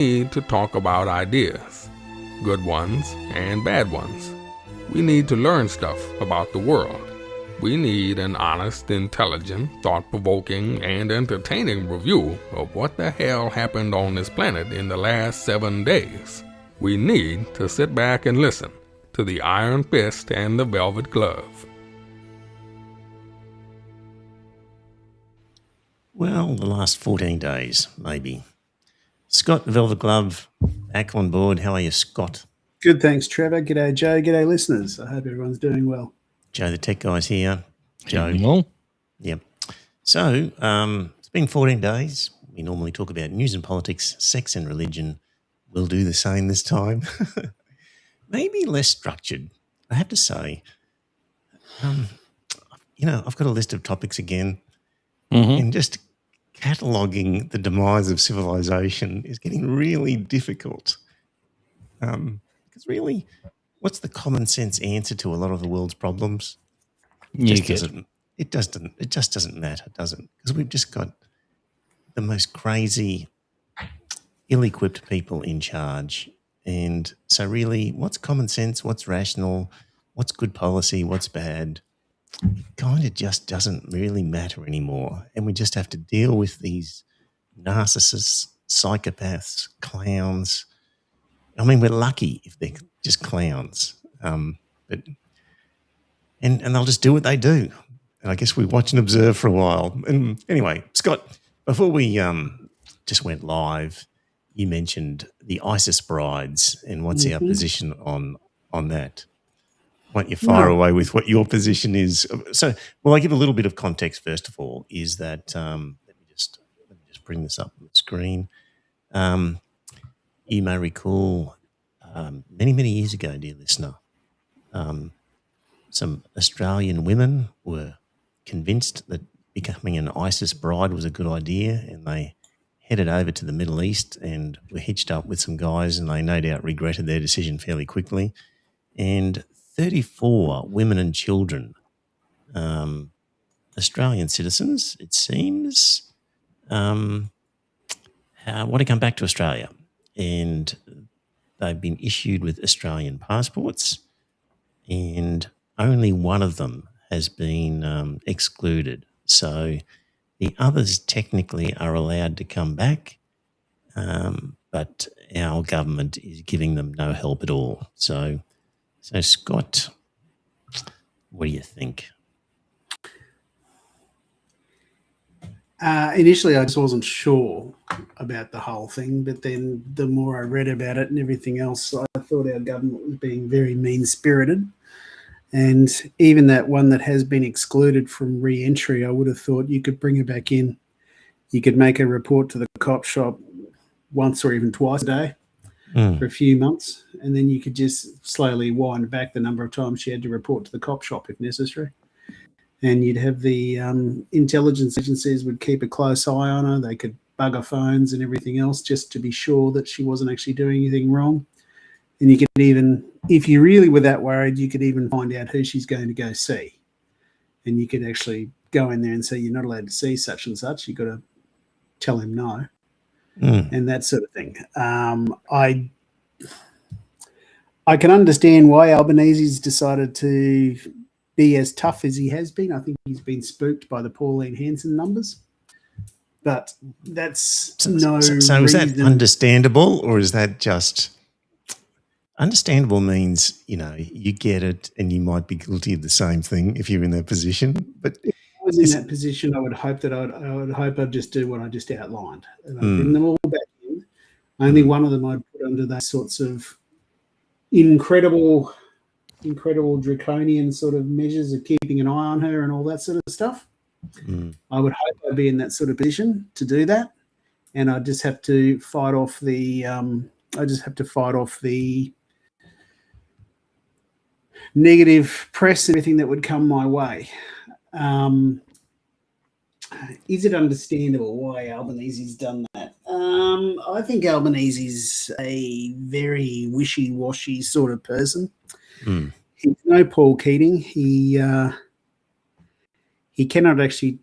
need to talk about ideas, good ones and bad ones. We need to learn stuff about the world. We need an honest, intelligent, thought-provoking, and entertaining review of what the hell happened on this planet in the last 7 days. We need to sit back and listen to the Iron Fist and the Velvet Glove. Well, the last 14 days, maybe. Scott, the Velvet Glove, back on board. How are you, Scott? Good, thanks, Trevor. G'day, Joe. G'day, listeners. I hope everyone's doing well. Joe, the tech guy's here. Joe. Well. Yep. So, it's been 14 days. We normally talk about news and politics, sex and religion. We'll do the same this time. Maybe less structured, I have to say. I've got a list of topics again, and just cataloguing the demise of civilization is getting really difficult. Because really, what's the common sense answer to a lot of the world's problems? It just doesn't matter, does it? Because we've just got the most crazy, ill-equipped people in charge. And so really, what's common sense, what's rational, what's good policy, what's bad, it kind of just doesn't really matter anymore. And we just have to deal with these narcissists, psychopaths, clowns. I mean, we're lucky if they're just clowns. And they'll just do what they do. And I guess we watch and observe for a while. And anyway, Scott, before we just went live, you mentioned the ISIS brides and what's our position on that. Why don't you fire away with what your position is? So, well, I give a little bit of context first of all. Is that let me just bring this up on the screen. You may recall many years ago, dear listener, some Australian women were convinced that becoming an ISIS bride was a good idea, and they headed over to the Middle East and were hitched up with some guys, and they no doubt regretted their decision fairly quickly. And 34 women and children, Australian citizens, it seems, want to come back to Australia, and they've been issued with Australian passports, and only one of them has been excluded. So the others technically are allowed to come back, but our government is giving them no help at all. So Scott, what do you think? Initially, I just wasn't sure about the whole thing, but then the more I read about it and everything else, I thought our government was being very mean-spirited. And even that one that has been excluded from re-entry, I would have thought you could bring her back in. You could make a report to the cop shop once or even twice a day for a few months, and then you could just slowly wind back the number of times she had to report to the cop shop if necessary. And you'd have the intelligence agencies would keep a close eye on her. They could bug her phones and everything else just to be sure that she wasn't actually doing anything wrong. And you could even, if you really were that worried, you could even find out who she's going to go see. And you could actually go in there and say, you're not allowed to see such and such. You've got to tell him no. And that sort of thing. I can understand why Albanese's decided to be as tough as he has been. I think he's been spooked by the Pauline Hanson numbers. But that's So is that understandable, or is that just... Understandable means, you get it and you might be guilty of the same thing if you're in that position. But if I was in that position, I would hope that I'd just do what I just outlined. And I'd bring them all back in. Only one of them I'd put under those sorts of incredible draconian sort of measures of keeping an eye on her and all that sort of stuff. I would hope I'd be in that sort of position to do that. And I'd just have to fight off the negative press and everything that would come my way. Is it understandable why Albanese's done that? I think Albanese's a very wishy-washy sort of person. He's no Paul Keating. He cannot actually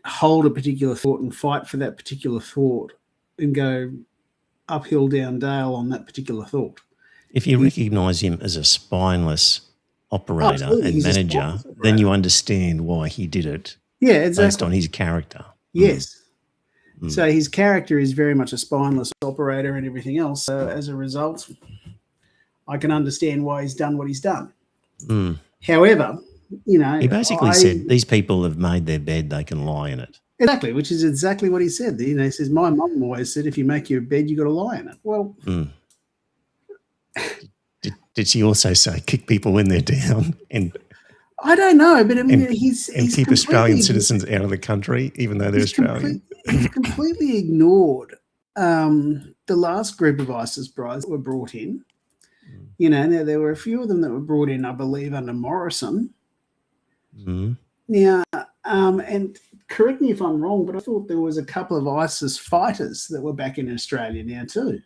hold a particular thought and fight for that particular thought and go uphill down dale on that particular thought. If you recognise him as a spineless operator Absolutely, and he's a manager, spineless then operator. you understand why he did it Yeah, based exactly. on his character. Yes. So his character is very much a spineless operator and everything else. So as a result, I can understand why he's done what he's done. However, you know, He basically said, these people have made their bed, they can lie in it. exactly, which is exactly what he said. You know, he says, my mum always said, if you make your bed, you got to lie in it. Well, Did she also say kick people when they're down and I don't know, but I mean, he's keep Australian citizens out of the country, even though they're Australian? He's completely ignored the last group of ISIS brides that were brought in. You know, now there were a few of them that were brought in, I believe, under Morrison. Now, and correct me if I'm wrong, but I thought there was a couple of ISIS fighters that were back in Australia now too.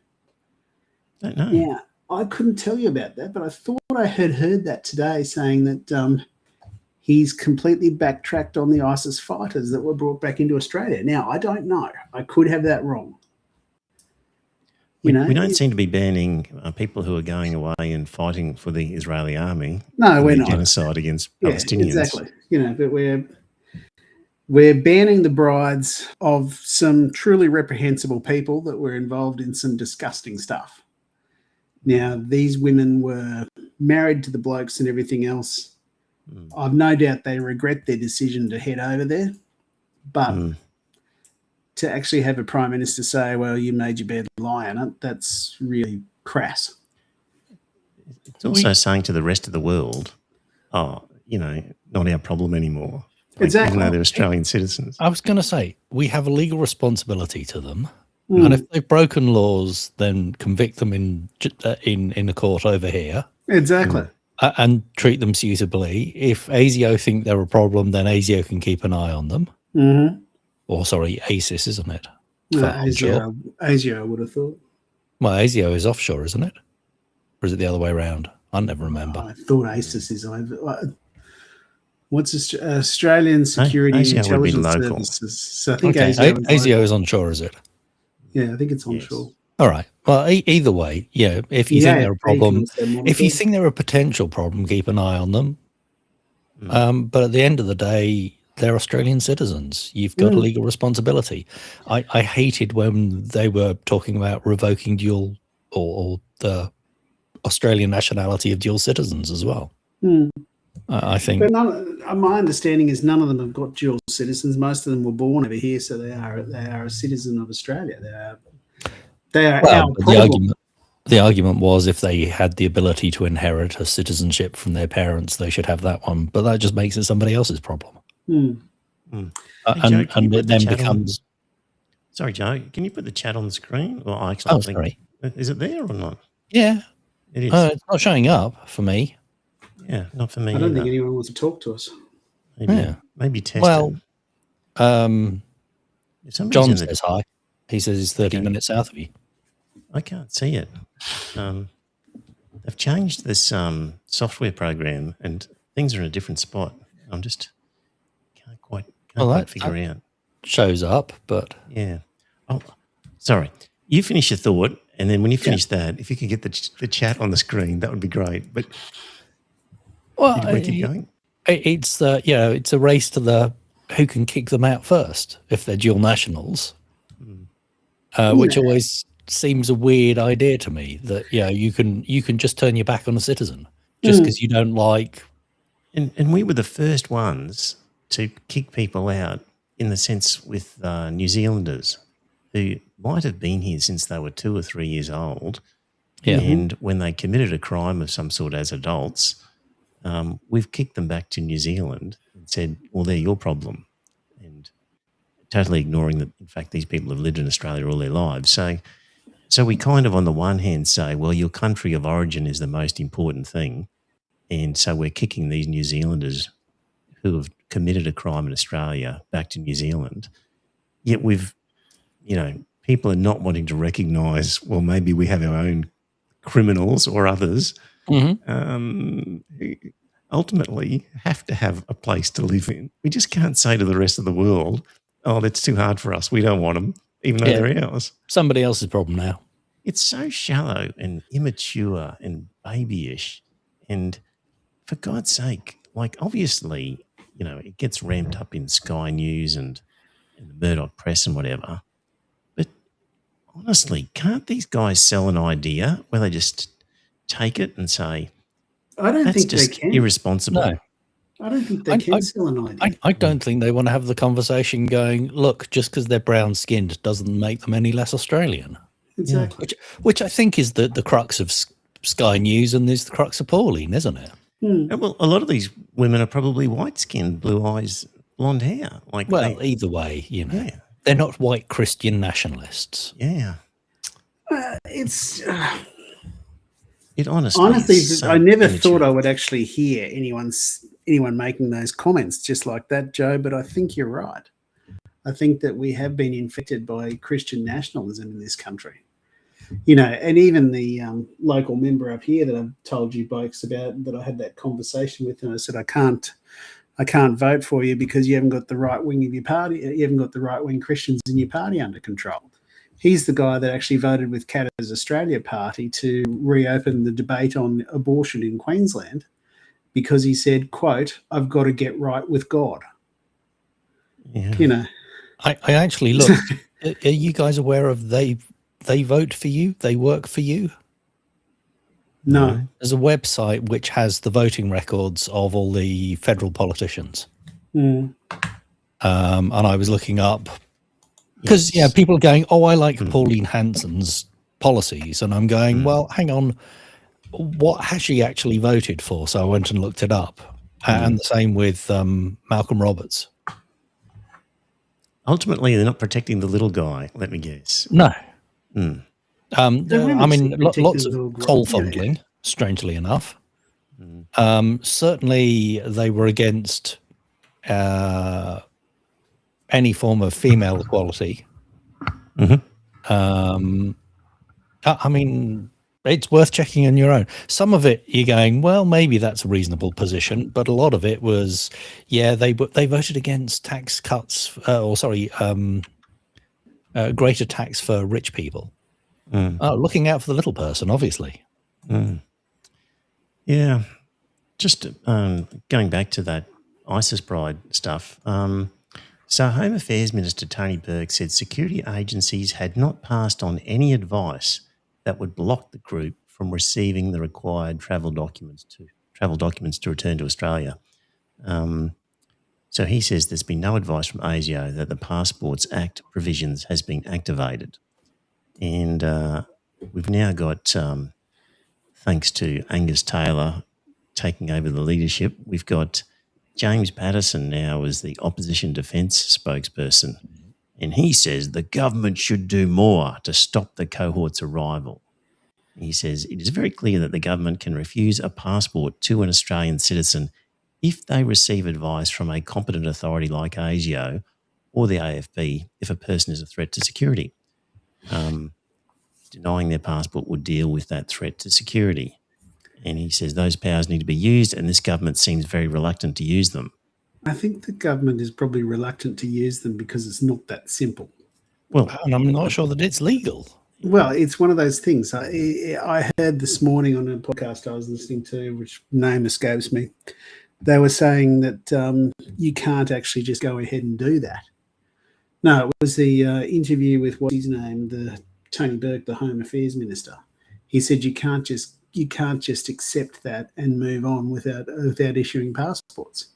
Don't know. Now, I couldn't tell you about that, but I thought I had heard that today, saying that he's completely backtracked on the ISIS fighters that were brought back into Australia. Now, I don't know. I could have that wrong. We don't seem to be banning people who are going away and fighting for the Israeli army. No, we're not. Genocide against Palestinians. Exactly. You know, but we're banning the brides of some truly reprehensible people that were involved in some disgusting stuff. Now, these women were married to the blokes and everything else. I've no doubt they regret their decision to head over there, but to actually have a prime minister say, well, you made your bed, lie in it, that's really crass. It's also saying to the rest of the world, oh, you know, not our problem anymore. Exactly. Even though they're Australian citizens. I was going to say, we have a legal responsibility to them. And if they've broken laws, then convict them in a court over here. Exactly. And treat them suitably. If ASIO think they're a problem, then ASIO can keep an eye on them. Or, sorry, ASIS, isn't it? ASIO, I would have thought. Well, ASIO is offshore, isn't it? Or is it the other way around? I never remember. I thought ASIS is over. What's Australian Security Intelligence Services? So I think ASIO is onshore, is it? Yeah, I think it's onshore. All right. Well, either way, yeah. If you think they're a problem, if you think they're a potential problem, keep an eye on them. But at the end of the day, they're Australian citizens. You've got a legal responsibility. I hated when they were talking about revoking dual or the Australian nationality of dual citizens as well. I think. But my understanding is none of them have got dual citizens. Most of them were born over here, so they are a citizen of Australia. They are our problem. The argument was if they had the ability to inherit a citizenship from their parents, they should have that one. But that just makes it somebody else's problem. Hey, Joe, and it then becomes. Sorry, Joe. Can you put the chat on the screen? Well, I actually think. Sorry. Is it there or not? Yeah, it is. It's not showing up for me. Yeah, not for me. I don't think anyone wants to talk to us. Maybe test well, it. John says hi. He says he's 30 minutes south of you. I can't see it. They've changed this software program and things are in a different spot. I'm just can't quite figure out. Shows up, but yeah. Oh, sorry. You finish your thought, and then when you finish that, if you could get the chat on the screen, that would be great. But we keep going. It's it's a race to the who can kick them out first if they're dual nationals, which always seems a weird idea to me. That you can just turn your back on a citizen just because you don't like. And we were the first ones to kick people out in the sense with New Zealanders who might have been here since they were 2 or 3 years old. Yeah. And when they committed a crime of some sort as adults, we've kicked them back to New Zealand and said, well, they're your problem. And totally ignoring that, in fact, these people have lived in Australia all their lives. So we kind of on the one hand say, well, your country of origin is the most important thing. And so we're kicking these New Zealanders who have committed a crime in Australia back to New Zealand. Yet people are not wanting to recognise, well, maybe we have our own criminals or others who ultimately have to have a place to live in. We just can't say to the rest of the world, oh, that's too hard for us. We don't want them, even though they're ours. Somebody else's problem now. it's so shallow and immature and babyish. And for God's sake, like obviously, it gets ramped up in Sky News and the Murdoch press and whatever. But honestly, can't these guys sell an idea where they just take it and say, I don't that's think just they can. irresponsible? No. I don't think they can sell an idea. I don't think they want to have the conversation going, look, just because they're brown-skinned doesn't make them any less Australian. Exactly. Which I think is the crux of Sky News and is the crux of Pauline, isn't it? Well, a lot of these women are probably white-skinned, blue eyes, blonde hair. Either way, they're not white Christian nationalists. Yeah. It's it honestly, I never thought I would actually hear anyone making those comments just like that, Joe. But I think you're right. I think that we have been infected by Christian nationalism in this country. And even the local member up here that I've told you blokes about, that I had that conversation with, and I said, I can't vote for you because you haven't got the right wing of your party. You haven't got the right wing Christians in your party under control. He's the guy that actually voted with Canada's Australia Party to reopen the debate on abortion in Queensland because he said, quote, I've got to get right with God. Yeah. I actually looked. Are you guys aware of they vote for you? They work for you? No. There's a website which has the voting records of all the federal politicians. And I was looking up because people are going, oh, I like Pauline Hanson's policies. And I'm going, well, hang on, what has she actually voted for? So I went and looked it up. And the same with Malcolm Roberts. Ultimately, they're not protecting the little guy, let me guess. No. I mean, lots of coal fondling, strangely enough. Certainly, they were against any form of female equality. I mean, it's worth checking on your own. Some of it, you're going, well, maybe that's a reasonable position, but a lot of it was, they voted against tax cuts, greater tax for rich people. Looking out for the little person, obviously. Yeah. Just going back to that ISIS bride stuff. So Home Affairs Minister Tony Burke said security agencies had not passed on any advice that would block the group from receiving the required travel documents to return to Australia. So he says there's been no advice from ASIO that the Passports Act provisions has been activated. And we've now got, thanks to Angus Taylor taking over the leadership, we've got James Patterson now as the opposition defence spokesperson. And he says the government should do more to stop the cohort's arrival. He says it is very clear that the government can refuse a passport to an Australian citizen if they receive advice from a competent authority like ASIO or the AFB if a person is a threat to security. Denying their passport would deal with that threat to security. And he says those powers need to be used, and this government seems very reluctant to use them. I think the government is probably reluctant to use them because it's not that simple. Well, and I'm not sure that it's legal. Well, it's one of those things. I heard this morning on a podcast I was listening to, which name escapes me, they were saying that you can't actually just go ahead and do that. No, it was the interview with, what's his name, the Tony Burke, the Home Affairs Minister. He said you can't just accept that and move on without issuing passports.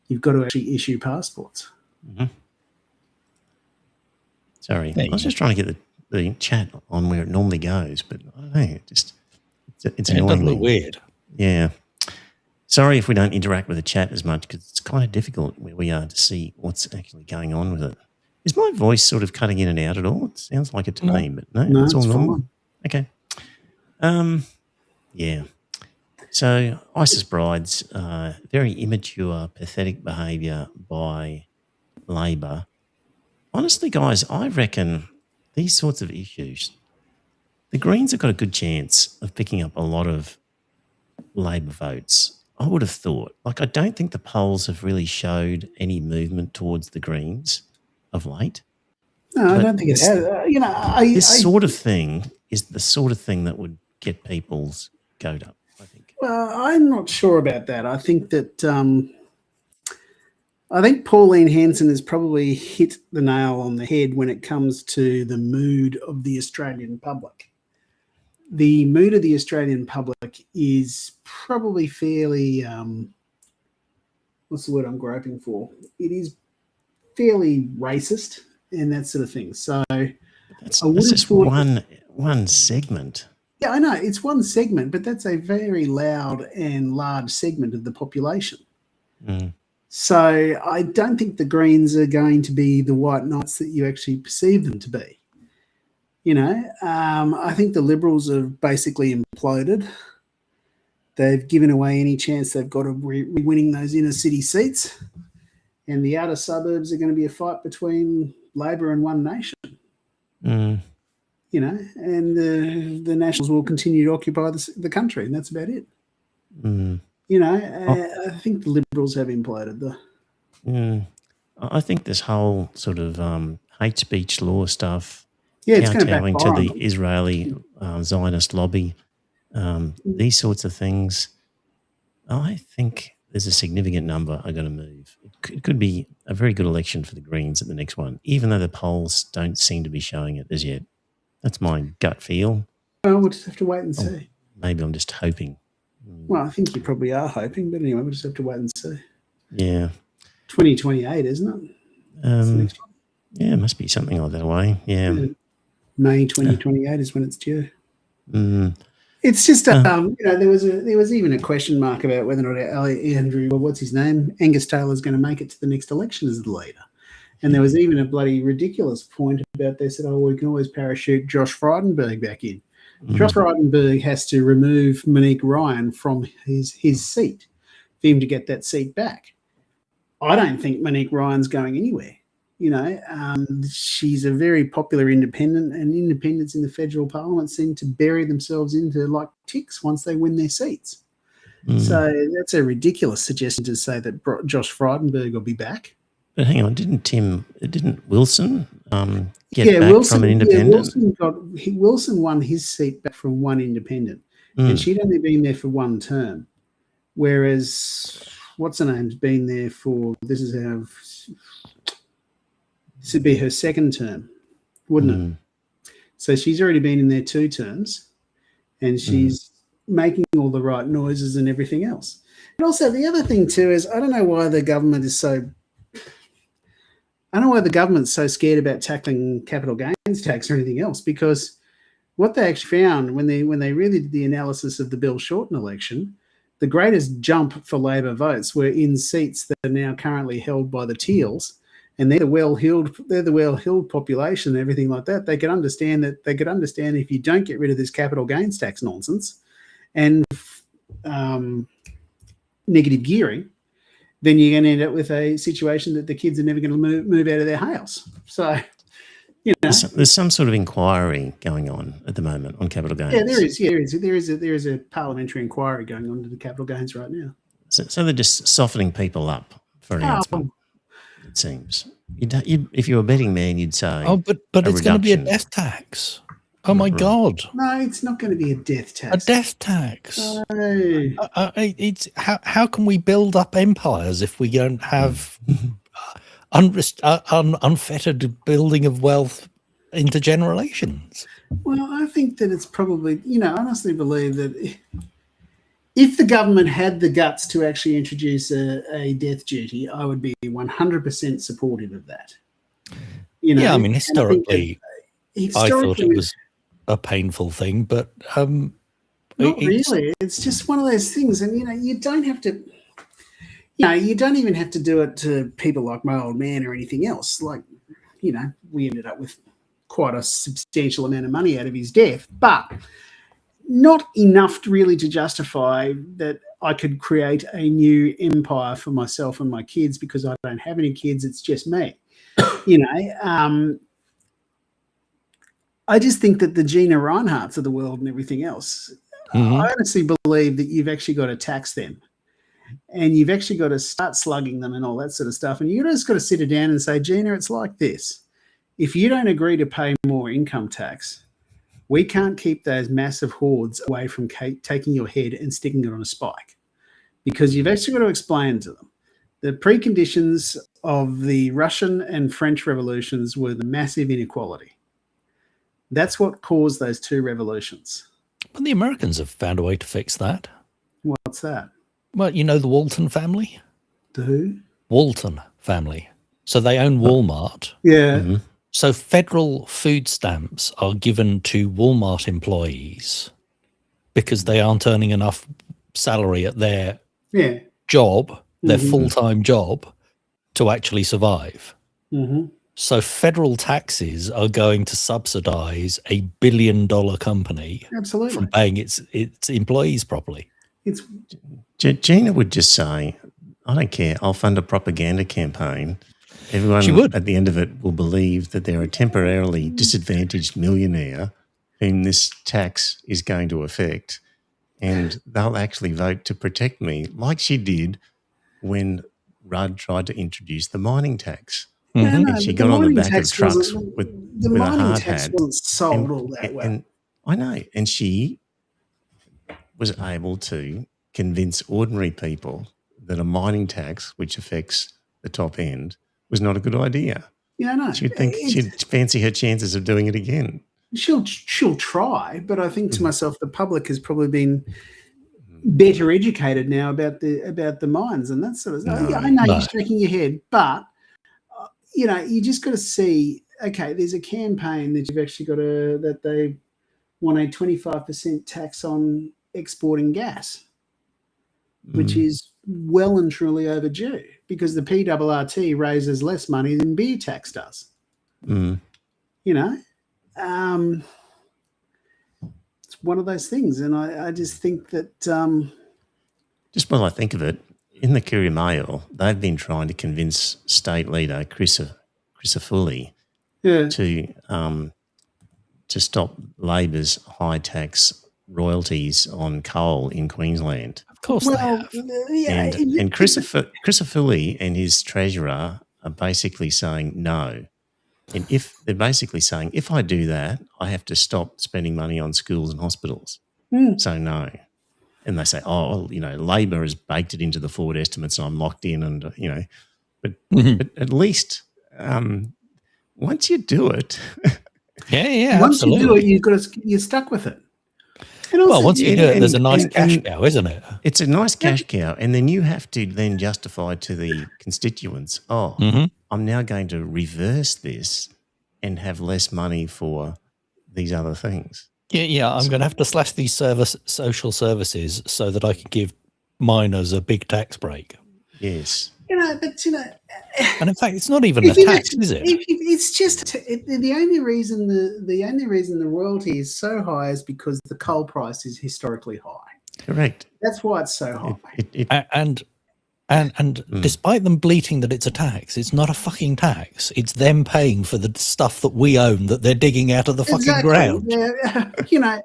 You've got to actually issue passports. Sorry, I was just trying to get the chat on where it normally goes, but I don't know. It's annoying. It does look weird. Yeah. Sorry if we don't interact with the chat as much because it's kind of difficult where we are to see what's actually going on with it. Is my voice sort of cutting in and out at all? It sounds like it to me, but no, it's all normal. Fine. Okay. Yeah. So ISIS brides, very immature, pathetic behaviour by Labor. Honestly, guys, I reckon these sorts of issues, the Greens have got a good chance of picking up a lot of Labor votes. I would have thought. I don't think the polls have really showed any movement towards the Greens of late. No, I don't think it has. This sort of thing is the sort of thing that would get people's goat up, I think. Well, I'm not sure about that. I think that I think Pauline Hanson has probably hit the nail on the head when it comes to the mood of the Australian public. The mood of the Australian public is probably fairly, what's the word I'm groping for? It is fairly racist and that sort of thing. So that's just one segment. Yeah, I know. It's one segment, but that's a very loud and large segment of the population. Mm. So I don't think the Greens are going to be the white knights that you actually perceive them to be. I think the Liberals have basically imploded. They've given away any chance they've got of winning those inner city seats. And the outer suburbs are going to be a fight between Labor and One Nation. Mm. And the Nationals will continue to occupy the country, and that's about it. Mm. I think the Liberals have imploded, though. Mm. I think this whole sort of hate speech law stuff, it's going to kowtowing to backfire the Israeli Zionist lobby, these sorts of things, I think there's a significant number are going to move. It could be a very good election for the Greens at the next one, even though the polls don't seem to be showing it as yet. That's my gut feel. Well, we'll just have to wait and see. Maybe I'm just hoping. Well, I think you probably are hoping, but anyway, we'll just have to wait and see. Yeah. 2028, isn't it? Yeah, it must be something like that way. Yeah. May 2028 is when it's due. Mm. It's just, there was even a question mark about whether or not Angus Taylor's going to make it to the next election as the leader. And there was even a bloody ridiculous point about they said, we can always parachute Josh Frydenberg back in. Mm. Josh Frydenberg has to remove Monique Ryan from his seat for him to get that seat back. I don't think Monique Ryan's going anywhere. She's a very popular independent, and independents in the federal parliament seem to bury themselves into like ticks once they win their seats. Mm. So that's a ridiculous suggestion to say that Josh Frydenberg will be back. But hang on, didn't Wilson get back from an independent? Yeah, Wilson won his seat back from one independent, and she'd only been there for one term, whereas what's her name's been there for this would be her second term, wouldn't it? So she's already been in there 2 terms, and she's making all the right noises and everything else. And also the other thing too is I don't know why the government's so scared about tackling capital gains tax or anything else, because what they actually found when they really did the analysis of the Bill Shorten election, the greatest jump for Labor votes were in seats that are now currently held by the Teals. And they're the well-heeled population and everything like that. They could understand if you don't get rid of this capital gains tax nonsense and negative gearing, then you're going to end up with a situation that the kids are never going to move out of their house. So, there's some sort of inquiry going on at the moment on capital gains. Yeah, there is. Yeah, there is a parliamentary inquiry going on into the capital gains right now. So they're just softening people up for an announcement. It seems. If you were a betting man, you'd say, but it's going to be a death tax. Oh my God! No, it's not going to be a death tax. A death tax. No. It's how can we build up empires if we don't have unfettered building of wealth into generations? Well, I think that it's probably, I honestly believe that if the government had the guts to actually introduce a death duty, I would be 100% supportive of that. Yeah, I mean, historically, I thought it was a painful thing, but not really. It's just one of those things, and you don't have to. You don't even have to do it to people like my old man or anything else. Like, we ended up with quite a substantial amount of money out of his death, but not enough really to justify that I could create a new empire for myself and my kids, because I don't have any kids. It's just me. I just think that the Gina Reinhardts of the world and everything else, I honestly believe that you've actually got to tax them, and you've actually got to start slugging them and all that sort of stuff. And you just got to sit her down and say, Gina, it's like this. If you don't agree to pay more income tax, We can't keep those massive hordes away from taking your head and sticking it on a spike, because you've actually got to explain to them the preconditions of the Russian and French revolutions were the massive inequality. That's what caused those two revolutions. But the Americans have found a way to fix that. What's that? Well, you know the Walton family? The who? Walton family. So they own Walmart. Yeah. Mm-hmm. So federal food stamps are given to Walmart employees because they aren't earning enough salary at their job, their full-time job, to actually survive. Mm-hmm. So federal taxes are going to subsidize a billion-dollar company from paying its employees properly. Gina would just say, I don't care, I'll fund a propaganda campaign. Everyone at the end of it will believe that they're a temporarily disadvantaged millionaire whom this tax is going to affect, and they'll actually vote to protect me, like she did when Rudd tried to introduce the mining tax. Mm-hmm. And she got on the back of trucks with a hard hat. Wasn't sold all that well. And I know. And she was able to convince ordinary people that a mining tax, which affects the top end, was not a good idea. Yeah, I know. She'd fancy her chances of doing it again. She'll try, but I think to myself, the public has probably been better educated now about the mines and that sort of stuff. I know you're shaking your head, but you just got to see. Okay, there's a campaign that you've actually got that they want a 25% tax on exporting gas, which is well and truly overdue, because the PRRT raises less money than beer tax does. It's one of those things, and I just think that just while I think of it, in the Courier Mail, they've been trying to convince State Leader Crisafulli to stop Labor's high tax royalties on coal in Queensland. Of course they have. And Crisafulli and his treasurer are basically saying no. And if I do that, I have to stop spending money on schools and hospitals. So no. And they say, Labor has baked it into the forward estimates and I'm locked in, and, but at least once you do it. Once absolutely. you do it, you're stuck with it. Once you do it, there's a nice cash cow, isn't it? It's a nice cash cow. And then you have to then justify to the constituents, I'm now going to reverse this and have less money for these other things. I'm going to have to slash these social services so that I can give miners a big tax break. Yes. And in fact, it's not even a tax, is it? It's just the only reason the royalty is so high is because the coal price is historically high. Correct. That's why it's so high. And despite them bleating that it's a tax, it's not a fucking tax. It's them paying for the stuff that we own that they're digging out of the fucking ground. Yeah.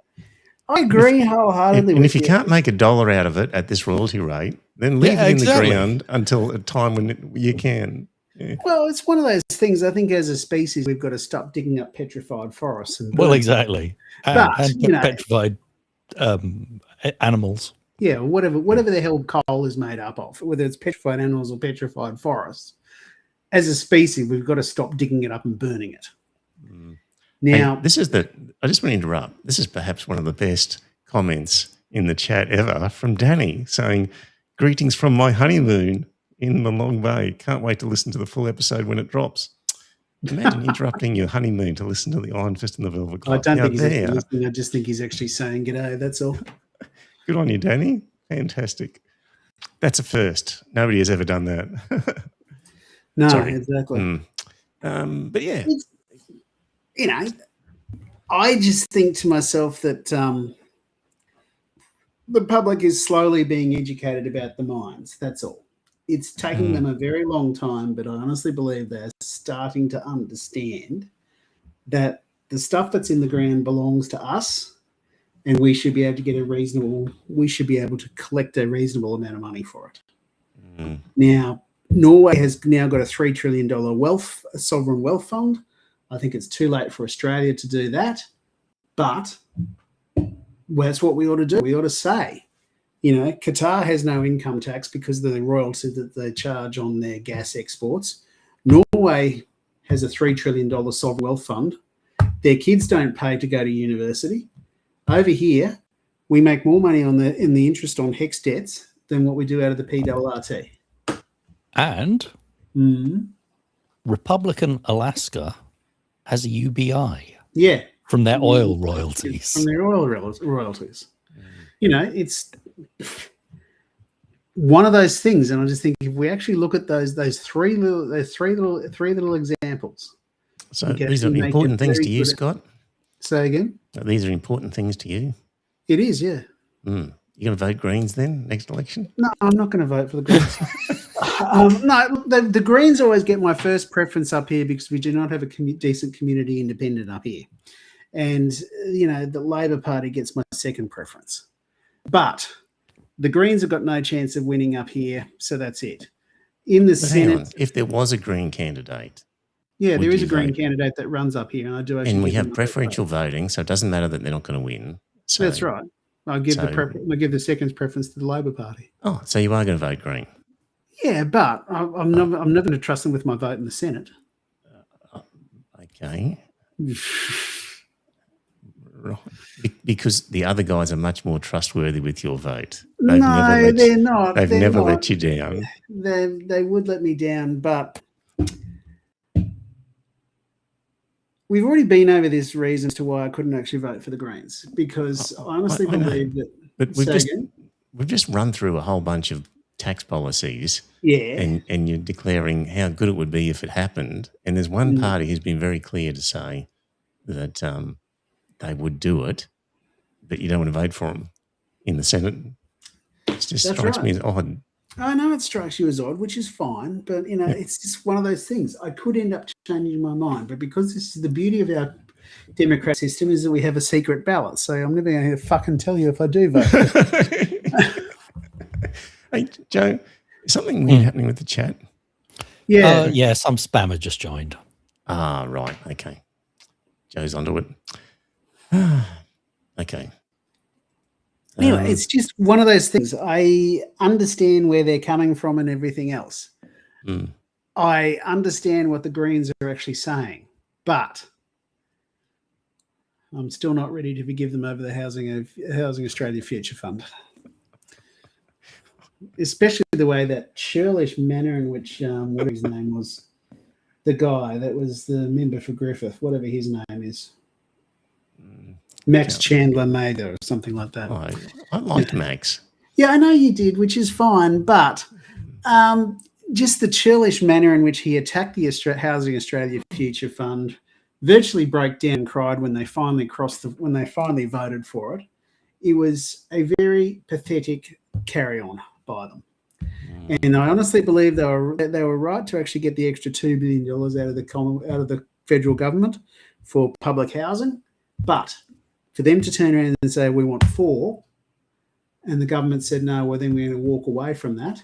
I agree wholeheartedly. And if you can't make $1 out of it at this royalty rate, then leave it in the ground until a time when you can. Yeah. Well, it's one of those things. I think as a species, we've got to stop digging up petrified forests. Exactly. And petrified animals. Yeah, whatever the hell coal is made up of, whether it's petrified animals or petrified forests. As a species, we've got to stop digging it up and burning it. Now, I just want to interrupt. This is perhaps one of the best comments in the chat ever from Danny saying, "Greetings from my honeymoon in the Long Bay. Can't wait to listen to the full episode when it drops." Imagine interrupting your honeymoon to listen to the Iron Fist and the Velvet Glove. I don't think he's actually listening. I just think he's actually saying g'day. That's all. Good on you, Danny. Fantastic. That's a first. Nobody has ever done that. No, exactly. But yeah. I just think to myself that the public is slowly being educated about the mines. That's all. It's taking them a very long time, but I honestly believe they're starting to understand that the stuff that's in the ground belongs to us, and we should be able to collect a reasonable amount of money for it. Now, Norway has now got a $3 trillion sovereign wealth fund. I think it's too late for Australia to do that, But that's what we ought to do. We ought to say, Qatar has no income tax because of the royalty that they charge on their gas exports. Norway has a $3 trillion sovereign wealth fund. Their kids don't pay to go to university. Over here, we make more money in the interest on HEX debts than what we do out of the PRRT. And Republican Alaska has a UBI. Yeah. From their oil royalties. From their oil royalties. It's one of those things, and I just think if we actually look at those three little examples. So these are important things to you, Scott? Say again? These are important things to you? It is, yeah. You going to vote Greens then, next election? No, I'm not going to vote for the Greens. No, the Greens always get my first preference up here because we do not have a decent community independent up here. And, the Labor Party gets my second preference. But the Greens have got no chance of winning up here, so that's it. In the Senate... if there was a Green candidate... Yeah, there is a Green candidate that runs up here, and I do actually... And we have preferential voting, so it doesn't matter that they're not going to win. So, that's right. I give the second preference to the Labor Party. Oh, so you are going to vote Green? Yeah, but I'm never going to trust them with my vote in the Senate. Okay. Right. Because the other guys are much more trustworthy with your vote. They're not. They've never let you down. They would let me down, but we've already been over this reason as to why I couldn't actually vote for the Greens, because I honestly believe that... But we've just run through a whole bunch of tax policies, and you're declaring how good it would be if it happened. And there's one party who's been very clear to say that they would do it, but you don't want to vote for them in the Senate. It just strikes me as odd. I know it strikes you as odd, which is fine, but it's just one of those things. I could end up changing my mind, but because this is the beauty of our democratic system is that we have a secret ballot. So I'm never going to fucking tell you if I do vote. Hey, Joe, is something weird happening with the chat? Yeah. Some spammer just joined. Ah, right. Okay. Joe's onto it. Okay. Anyway, it's just one of those things. I understand where they're coming from and everything else. I understand what the Greens are actually saying, but I'm still not ready to forgive them over the Housing Australia Future Fund. Especially the way that churlish manner in which, whatever his name was, the guy that was the member for Griffith, whatever his name is. Max Chandler Mather or something like that. I liked Max. Yeah, I know you did, which is fine, but just the churlish manner in which he attacked the Housing Australia Future Fund, virtually broke down and cried when they finally voted for it. It was a very pathetic carry-on by them. And I honestly believe they were right to actually get the extra $2 billion out of the federal government for public housing, but for them to turn around and say, we want 4, and the government said, no, well, then we're going to walk away from that.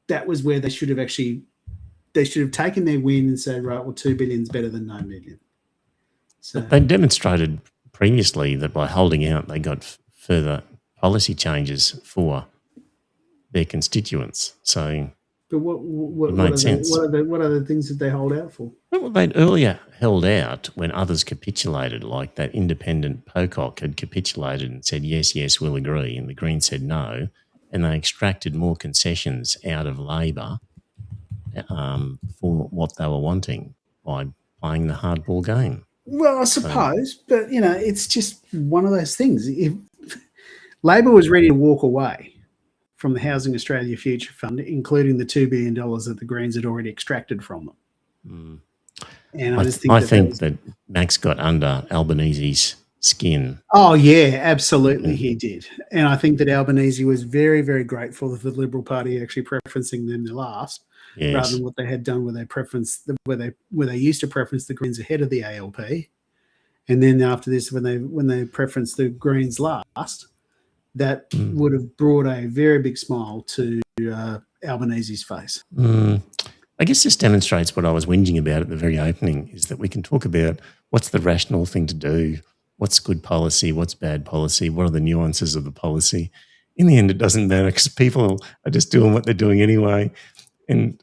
That was where they should have taken their win and said, right, well, $2 billion is better than no million. So they demonstrated previously that by holding out, they got further policy changes for their constituents. So, but what are the things that they hold out for? Well, they'd earlier held out when others capitulated, like that independent Pocock had capitulated and said, yes, we'll agree, and the Greens said no, and they extracted more concessions out of Labor for what they were wanting by playing the hardball game. Well, I suppose, but, it's just one of those things. If Labor was ready to walk away from the Housing Australia Future Fund, including the $2 billion that the Greens had already extracted from them. And I think that Max got under Albanese's skin. Oh, yeah, absolutely he did. And I think that Albanese was very, very grateful that the Liberal Party actually preferencing them the last, rather than what they had done where they used to preference the Greens ahead of the ALP. And then after this, when they preferenced the Greens last, that would have brought a very big smile to Albanese's face. I guess this demonstrates what I was whinging about at the very opening, is that we can talk about what's the rational thing to do, what's good policy, what's bad policy, what are the nuances of the policy. In the end, it doesn't matter because people are just doing what they're doing anyway. And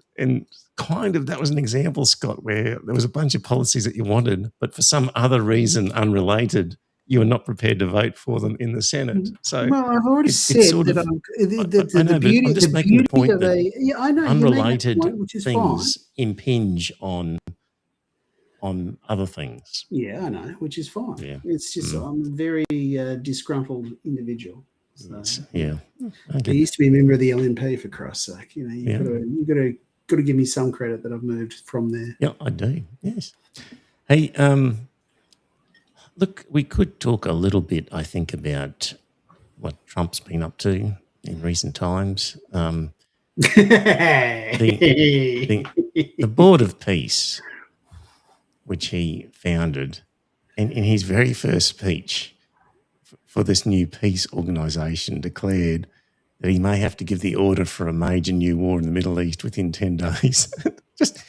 kind of that was an example, Scott, where there was a bunch of policies that you wanted, but for some other reason unrelated, you were not prepared to vote for them in the Senate. So, well, I've already said sort that of, I know, but I'm just making the point that I know, unrelated point, which is things fine. impinge on other things. Yeah, I know, which is fine. Yeah. It's just I'm a very disgruntled individual. So, yeah. I used to be a member of the LNP, for Christ's sake. You know, you got to give me some credit that I've moved from there. Yeah, I do. Yes. Hey, look, we could talk a little bit, I think, about what Trump's been up to in recent times. The Board of Peace, which he founded, and in his very first speech for this new peace organisation, declared that he may have to give the order for a major new war in the Middle East within 10 days. Just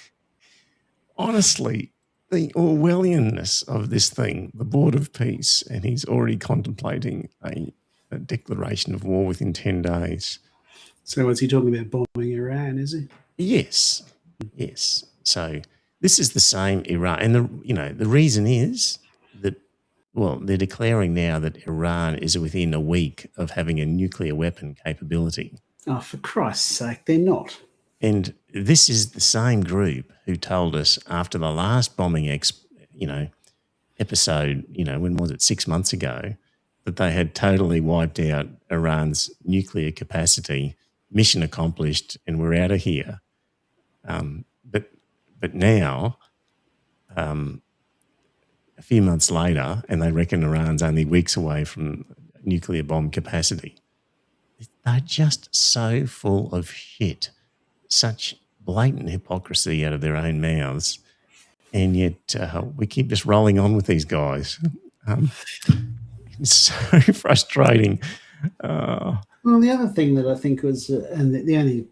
honestly, the Orwellianness of this thing, the Board of Peace, and he's already contemplating a declaration of war within 10 days. So what's he talking about, bombing Iran, is he? Yes. So this is the same Iran. And, the reason is that, well, they're declaring now that Iran is within a week of having a nuclear weapon capability. Oh, for Christ's sake, they're not. And this is the same group who told us after the last bombing episode, when was it, 6 months ago, that they had totally wiped out Iran's nuclear capacity, mission accomplished, and we're out of here. But now, a few months later, and they reckon Iran's only weeks away from nuclear bomb capacity. They're just so full of shit, such blatant hypocrisy out of their own mouths, and yet we keep just rolling on with these guys. It's so frustrating. Well, the other thing that I think was, and the only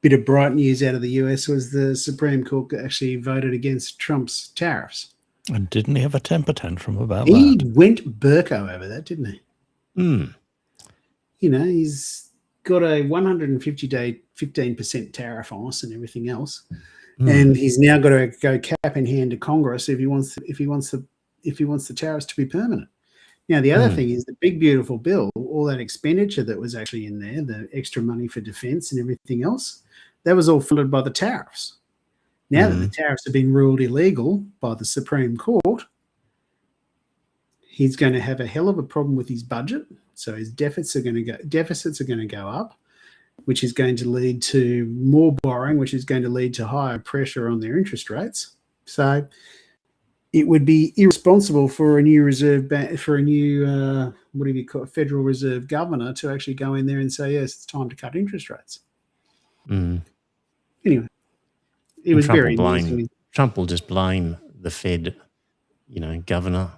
bit of bright news out of the US was the Supreme Court actually voted against Trump's tariffs. And didn't he have a temper tantrum about he that? He went Burko over that, didn't he? He's got a 150-day 15% tariff on us and everything else, and he's now got to go cap in hand to Congress if he wants the tariffs to be permanent. Now, the other thing is the big, beautiful bill, all that expenditure that was actually in there, the extra money for defense and everything else, that was all funded by the tariffs. Now that the tariffs have been ruled illegal by the Supreme Court, he's going to have a hell of a problem with his budget. So his deficits are going to go up, which is going to lead to more borrowing, which is going to lead to higher pressure on their interest rates. So it would be irresponsible for a new Federal Reserve governor to actually go in there and say, yes, it's time to cut interest rates. Anyway, it was very amusing. Trump will just blame the Fed, governor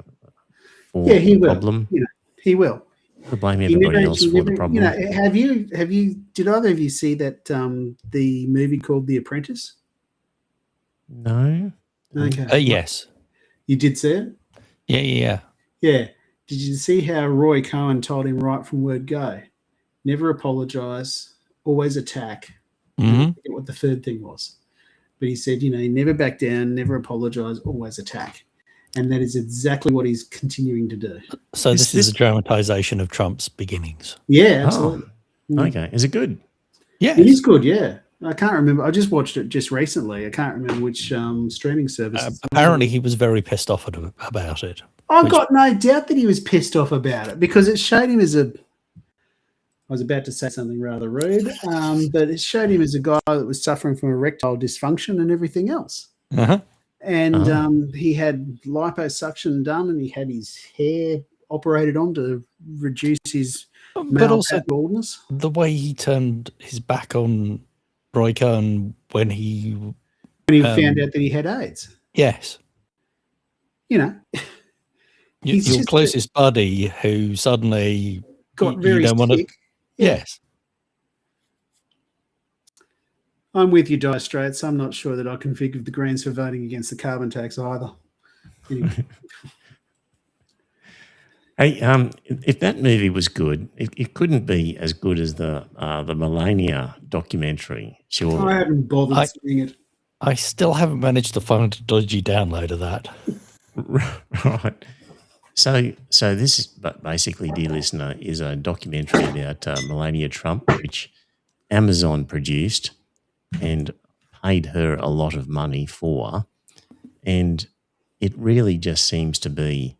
for the problem. He will. He'll blame everybody else for the problem. Have you? Did either of you see that the movie called The Apprentice? No. Okay. Yes. You did see it? Yeah. Yeah. Did you see how Roy Cohen told him right from word go? Never apologize, always attack. I forget what the third thing was. But he said, never back down, never apologize, always attack. And that is exactly what he's continuing to do. So this is a dramatization of Trump's beginnings. Yeah, absolutely. Okay. Is it good? Yeah. It is good, yeah. I can't remember. I just watched it just recently. I can't remember which streaming service. Apparently he was very pissed off about it. I've got no doubt that he was pissed off about it because it showed him as I was about to say something rather rude, but it showed him as a guy that was suffering from erectile dysfunction and everything else. And he had liposuction done and he had his hair operated on to reduce his baldness. The way he turned his back on Roy Cohen when he found out that he had AIDS. Yes. Your closest buddy who suddenly got very sick. Yes. I'm with you, Dire Straits. I'm not sure that I can forgive the Greens for voting against the carbon tax either. Anyway. Hey, if that movie was good, it couldn't be as good as the Melania documentary. Sure, I haven't bothered seeing it. I still haven't managed to find a dodgy download of that. Right. So this is basically, dear listener, is a documentary about Melania Trump, which Amazon produced and paid her a lot of money for, and it really just seems to be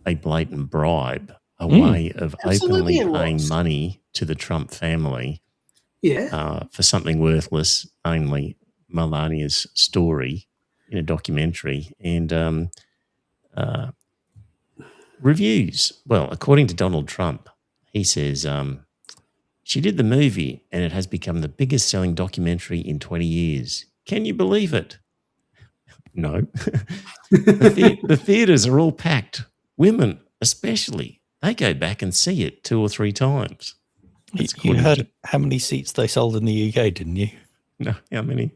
a blatant bribe, a way of openly paying money to the Trump family for something worthless, only Melania's story in a documentary. And reviews. Well, according to Donald Trump, he says she did the movie and it has become the biggest selling documentary in 20 years. Can you believe it? No. The theatres are all packed. Women, especially, they go back and see it 2 or 3 times. You heard how many seats they sold in the UK, didn't you? No, how many?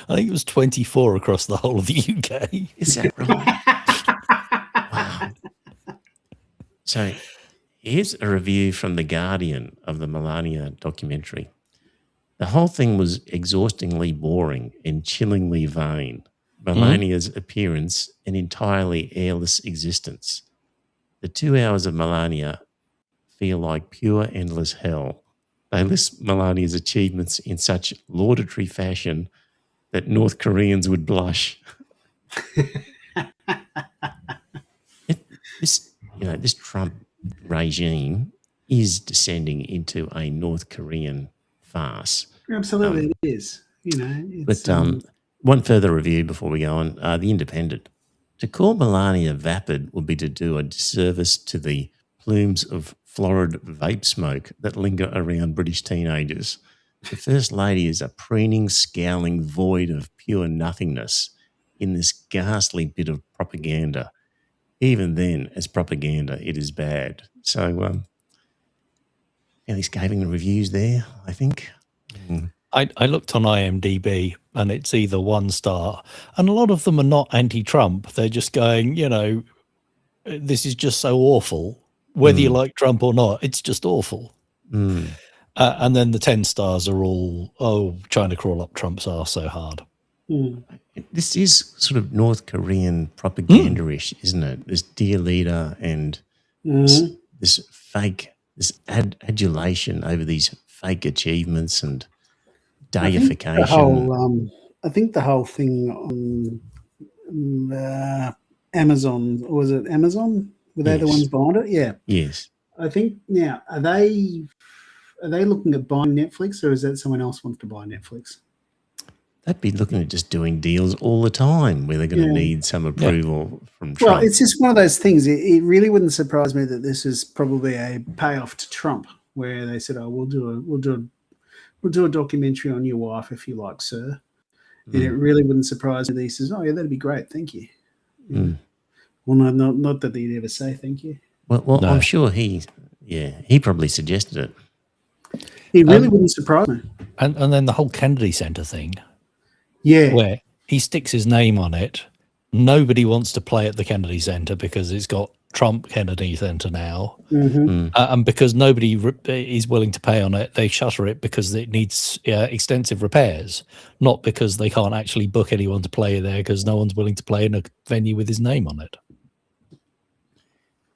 I think it was 24 across the whole of the UK. Is that right? Wow. So here's a review from The Guardian of the Melania documentary. The whole thing was exhaustingly boring and chillingly vain. Melania's appearance, an entirely airless existence. The 2 hours of Melania feel like pure endless hell. They list Melania's achievements in such laudatory fashion that North Koreans would blush. This Trump regime is descending into a North Korean farce. Absolutely, it is. It's, but one further review before we go on. The Independent. To call Melania vapid would be to do a disservice to the plumes of florid vape smoke that linger around British teenagers. The First Lady is a preening, scowling void of pure nothingness in this ghastly bit of propaganda. Even then, as propaganda, it is bad. So, he's giving the reviews there, I think. I looked on IMDb and it's either 1 star, and a lot of them are not anti-Trump. They're just going, this is just so awful. Whether you like Trump or not, it's just awful. And then the 10 stars are all, trying to crawl up Trump's arse so hard. This is sort of North Korean propaganda-ish, isn't it? This dear leader and this fake, this adulation over these fake achievements and deification. I think the whole thing on Amazon, was it Amazon? Were they the ones behind it? Yeah. Yes. I think now, are they looking at buying Netflix, or is that someone else wants to buy Netflix? They'd be looking at just doing deals all the time where they're going to need some approval from Trump. Well, it's just one of those things. It really wouldn't surprise me that this is probably a payoff to Trump, where they said, we'll do a documentary on your wife if you like, sir. And it really wouldn't surprise me that he says, oh, yeah, that'd be great. Thank you. Well, no, not that he'd ever say thank you. Well, no. I'm sure he probably suggested it. It really wouldn't surprise me. And then the whole Kennedy Center thing. Yeah. Where he sticks his name on it. Nobody wants to play at the Kennedy Center because it's got Trump Kennedy Center now. And because nobody is willing to pay on it, they shutter it because it needs extensive repairs, not because they can't actually book anyone to play there because no one's willing to play in a venue with his name on it.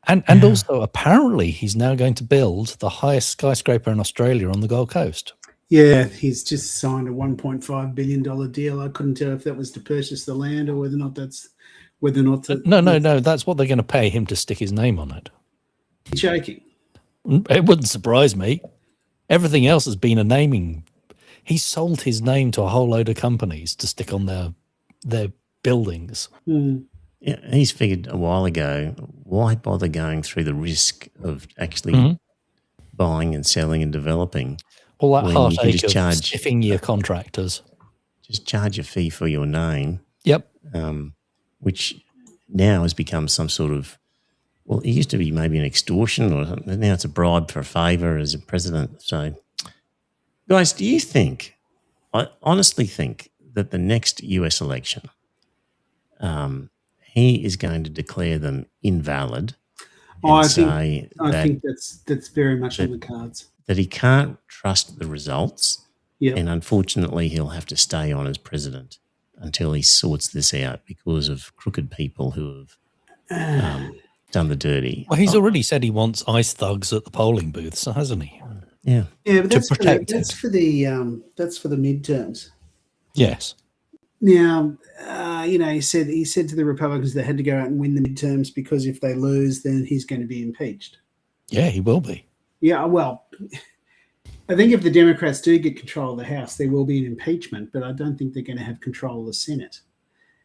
And also, apparently, he's now going to build the highest skyscraper in Australia on the Gold Coast. Yeah, he's just signed a $1.5 billion deal. I couldn't tell if that was to purchase the land or whether or not that's No, that's what they're going to pay him to stick his name on it. You're joking. It wouldn't surprise me. Everything else has been a naming. He sold his name to a whole load of companies to stick on their buildings. Yeah, he's figured a while ago, why bother going through the risk of actually buying and selling and developing? All that heartache of stiffing your contractors. Just charge a fee for your name. Yep. Which now has become some sort of, well, it used to be maybe an extortion or something. Now it's a bribe for a favour as a president. So, guys, do you think I honestly think that the next US election, he is going to declare them invalid and I think that's very much on the cards. That he can't trust the results. Yep. And unfortunately, he'll have to stay on as president until he sorts this out because of crooked people who have done the dirty. Well, he's already said he wants ICE thugs at the polling booths, hasn't he? Yeah. Yeah, but that's for the midterms. Yes. Now, he said to the Republicans they had to go out and win the midterms because if they lose, then he's going to be impeached. Yeah, he will be. Yeah, well, I think if the Democrats do get control of the House, there will be an impeachment, but I don't think they're going to have control of the Senate.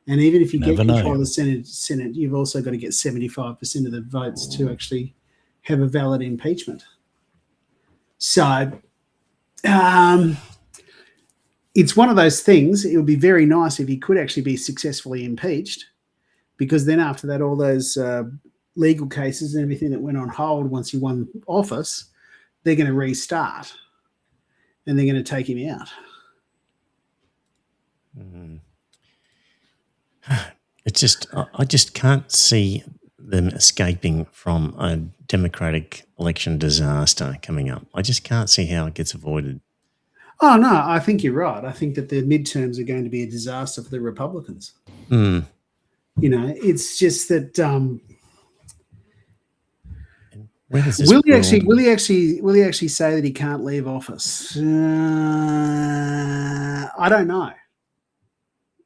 And even if you get control of the Senate, you've also got to get 75% of the votes to actually have a valid impeachment. So it's one of those things. It would be very nice if he could actually be successfully impeached, because then after that, all those legal cases and everything that went on hold once he won office, they're going to restart and they're going to take him out. It's just, I just can't see them escaping from a Democratic election disaster coming up. I just can't see how it gets avoided. Oh, no, I think you're right. I think that the midterms are going to be a disaster for the Republicans. It's just that will he actually say that he can't leave office? I don't know.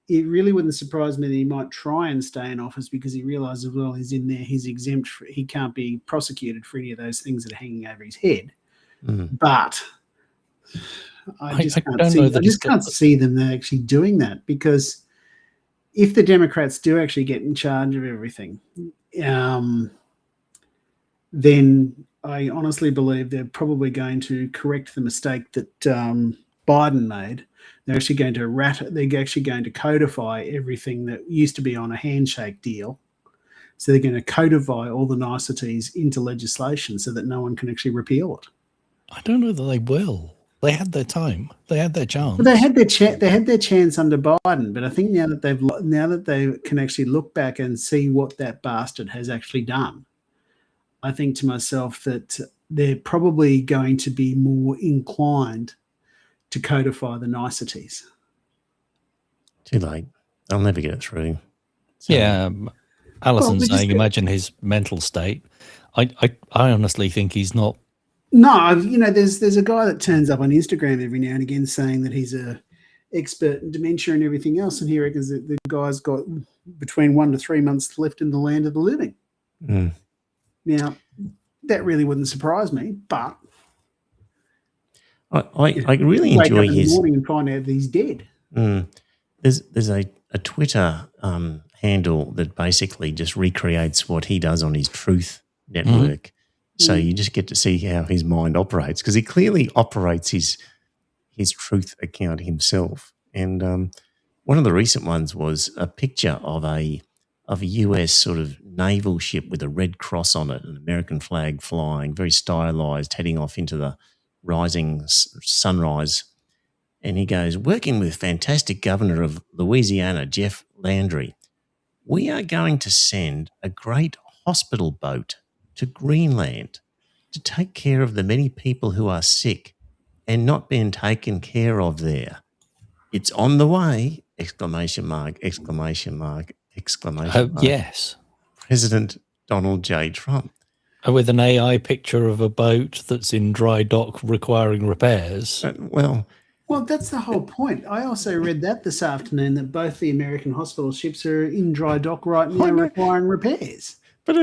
It really wouldn't surprise me that he might try and stay in office because he realizes, well, he's in there, he's exempt, he can't be prosecuted for any of those things that are hanging over his head. But I just can't see them actually doing that, because if the Democrats do actually get in charge of everything, then I honestly believe they're probably going to correct the mistake that Biden made. They're actually going to codify everything that used to be on a handshake deal. So they're going to codify all the niceties into legislation so that no one can actually repeal it. I don't know that they will. They had their time. They had their chance. Well, they had their chance under Biden, but I think now that they can actually look back and see what that bastard has actually done, I think to myself that they're probably going to be more inclined to codify the niceties. Too late. I'll never get it through. So. Yeah. Alison's saying, imagine his mental state. I honestly think he's not. No, there's a guy that turns up on Instagram every now and again saying that he's a expert in dementia and everything else, and he reckons that the guy's got between 1 to 3 months left in the land of the living. Now, that really wouldn't surprise me, but I really enjoy his. Wake up in the morning and find out that he's dead. There's a Twitter handle that basically just recreates what he does on his Truth network. So you just get to see how his mind operates, because he clearly operates his Truth account himself. And one of the recent ones was a picture of a US sort of naval ship with a red cross on it, an American flag flying, very stylized, heading off into the rising sunrise. And he goes, working with fantastic governor of Louisiana, Jeff Landry, we are going to send a great hospital boat to Greenland to take care of the many people who are sick and not being taken care of there. It's on the way, ! Yes. President Donald J. Trump. With an AI picture of a boat that's in dry dock requiring repairs. Well, that's the whole point. I also read that this afternoon, that both the American hospital ships are in dry dock right now requiring repairs. But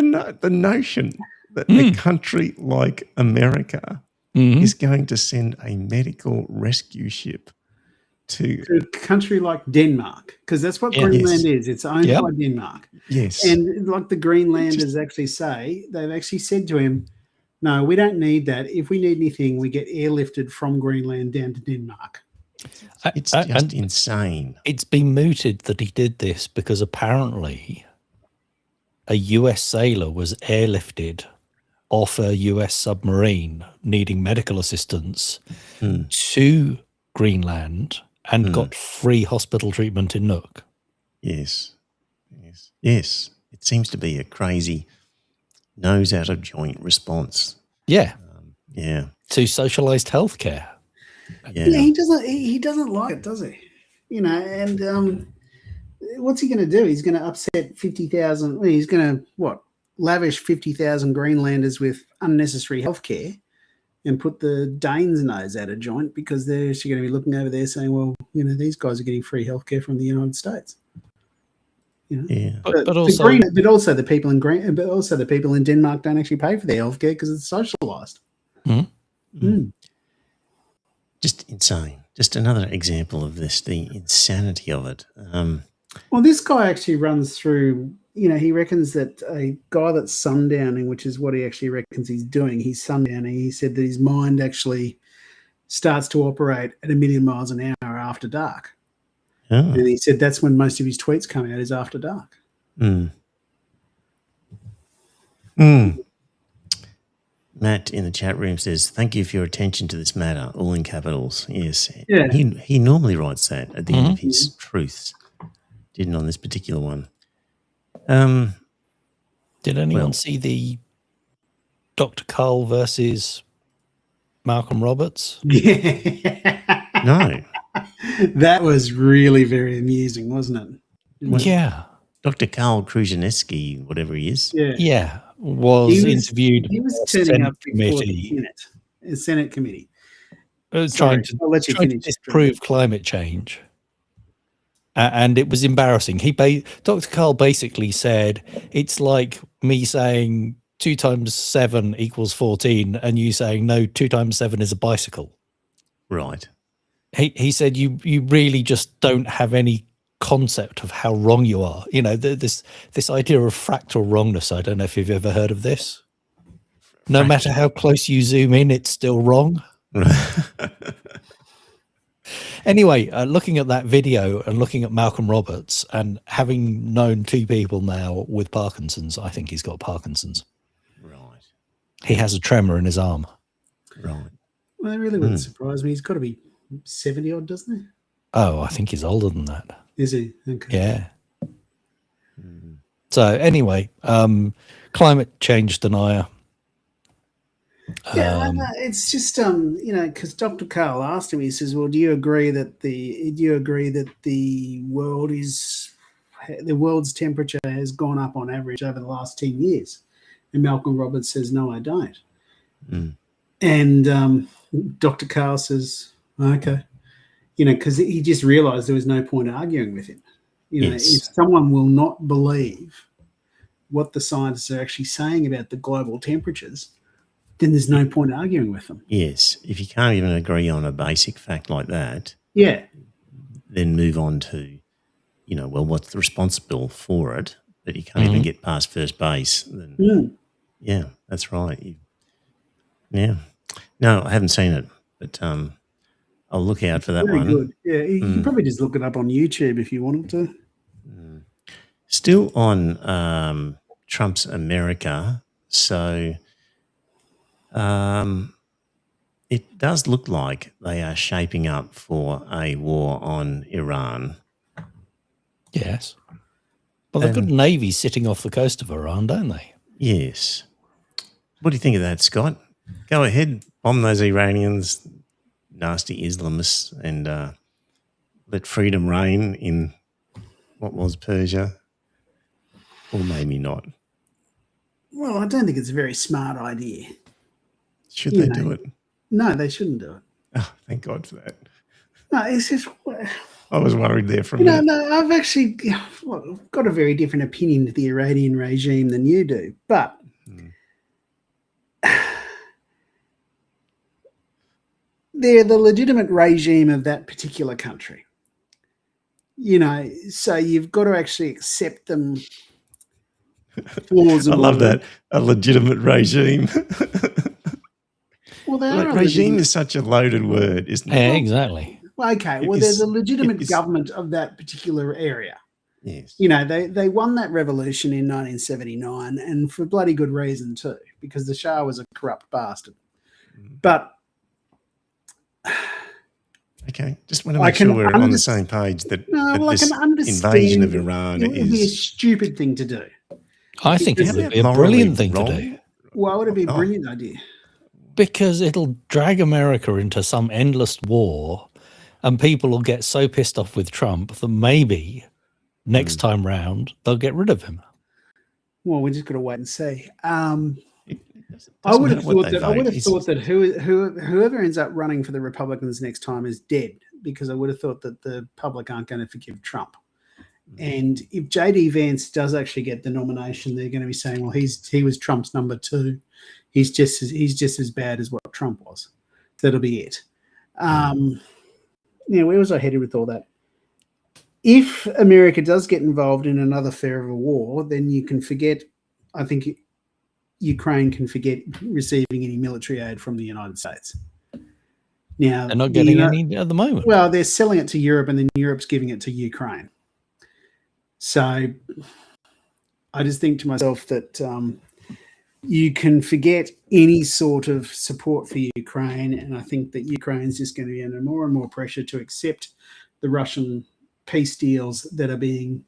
the notion that a country like America is going to send a medical rescue ship to a country like Denmark, because that's what Greenland is. It's owned by Denmark. Yes. And like the Greenlanders actually say, they've actually said to him, no, we don't need that. If we need anything, we get airlifted from Greenland down to Denmark. It's just insane. It's been mooted that he did this because apparently a US sailor was airlifted off a US submarine needing medical assistance to Greenland, and got free hospital treatment in Nook. Yes. It seems to be a crazy nose out of joint response. Yeah. Yeah. To socialised healthcare. Yeah, he doesn't like it, does he? And what's he going to do? He's going to upset 50,000. He's going to lavish 50,000 Greenlanders with unnecessary healthcare and put the Danes' nose out of joint because they're actually going to be looking over there saying, well, these guys are getting free healthcare from the United States. Yeah. But also the people in Denmark don't actually pay for their healthcare because it's socialised. Just insane. Just another example of this, the insanity of it. Well, this guy actually runs through, he reckons that a guy that's sundowning, which is what he actually reckons he's doing, he's sundowning. He said that his mind actually starts to operate at 1 million miles an hour after dark. Oh. And he said that's when most of his tweets come out, is after dark. Matt in the chat room says, thank you for your attention to this matter, all in capitals. Yes. Yeah. He normally writes that at the end of his truths. Didn't on this particular one. Did anyone see the Dr. Carl versus Malcolm Roberts? No. That was really very amusing, wasn't it? Yeah. Dr. Karl Kruszyniewski, whatever he is. Yeah. Was interviewed. He was turning up before the Senate committee. Trying to disprove climate change. And it was embarrassing. Dr. Karl basically said, it's like me saying 2 times 7 equals 14 and you saying, no, 2 times 7 is a bicycle. Right. He said, you really just don't have any concept of how wrong you are. This idea of fractal wrongness. I don't know if you've ever heard of this. No matter how close you zoom in, it's still wrong. Anyway, looking at that video and looking at Malcolm Roberts and having known 2 people now with Parkinson's, I think he's got Parkinson's. Right. He has a tremor in his arm. Right. Well, that really wouldn't surprise me. He's got to be 70 odd, doesn't he? Oh, I think he's older than that. Is he? Okay. Yeah. So anyway, climate change denier. Yeah, it's just because Dr. Karl asked him. He says, "Well, do you agree that the world's temperature has gone up on average over the last 10 years?" And Malcolm Roberts says, "No, I don't." And Dr. Karl says, "Okay," because he just realised there was no point arguing with him. If someone will not believe what the scientists are actually saying about the global temperatures, then there's no point arguing with them. Yes. If you can't even agree on a basic fact like that, then move on to, what's responsible for it, but you can't even get past first base. Then, yeah, that's right. Yeah. No, I haven't seen it, but I'll look out for that one. Good. Yeah, you can probably just look it up on YouTube if you wanted to. Still on Trump's America, so it does look like they are shaping up for a war on Iran. Yes. Well, they've got a navy sitting off the coast of Iran, don't they? Yes. What do you think of that, Scott? Go ahead, bomb those Iranians, nasty Islamists, and let freedom reign in what was Persia, or maybe not. Well, I don't think it's a very smart idea. Should they do it? No, they shouldn't do it. Oh, thank God for that. No, it's just... I was worried there for a minute. No, I've actually got a very different opinion to the Iranian regime than you do, but they're the legitimate regime of that particular country. So you've got to actually accept them. I love that. A legitimate regime. Well, regime is such a loaded word, isn't it? Yeah, exactly. Okay, well, there's a legitimate government of that particular area. Yes. They won that revolution in 1979, and for bloody good reason too, because the Shah was a corrupt bastard. But Okay, just want to make sure we're on the same page that, this invasion of Iran it would be a is... stupid thing to do. I think it would be a brilliant thing to do. Why would it be a brilliant idea? Because it'll drag America into some endless war, and people will get so pissed off with Trump that maybe next time round they'll get rid of him. Well, we just got to wait and see. I would have thought that whoever ends up running for the Republicans next time is dead, because I would have thought that the public aren't going to forgive Trump. And if J.D. Vance does actually get the nomination, they're going to be saying, well, he was Trump's number 2. He's just as bad as what Trump was. That'll be it. Where was I headed with all that? If America does get involved in another fair war, then you can forget, I think Ukraine can forget receiving any military aid from the United States. Now, they're not getting any at the moment. Well, they're selling it to Europe, and then Europe's giving it to Ukraine. So I just think to myself that you can forget any sort of support for Ukraine, and I think that Ukraine's just going to be under more and more pressure to accept the Russian peace deals that are being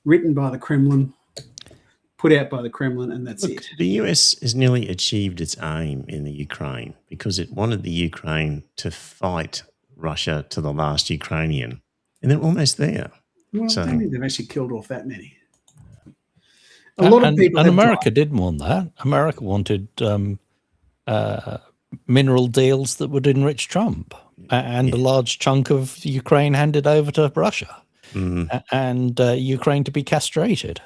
written by the Kremlin, put out by the Kremlin, and that's it. The US has nearly achieved its aim in the Ukraine because it wanted the Ukraine to fight Russia to the last Ukrainian, and they're almost there. Well, I think they've actually killed off that many. A lot of people, and America didn't want that. America wanted mineral deals that would enrich Trump, and a large chunk of Ukraine handed over to Russia, and Ukraine to be castrated.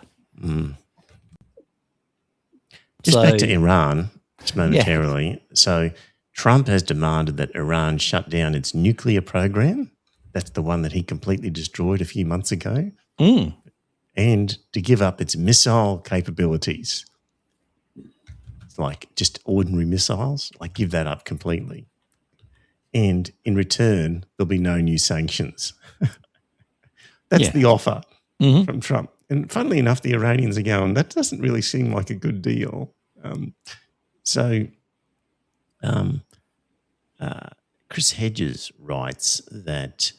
Just back to Iran, just momentarily. Yeah. So Trump has demanded that Iran shut down its nuclear program. That's the one that he completely destroyed a few months ago. And to give up its missile capabilities. It's like just ordinary missiles, like give that up completely. And in return, there'll be no new sanctions. That's the offer from Trump. And funnily enough, the Iranians are going, that doesn't really seem like a good deal. Chris Hedges writes that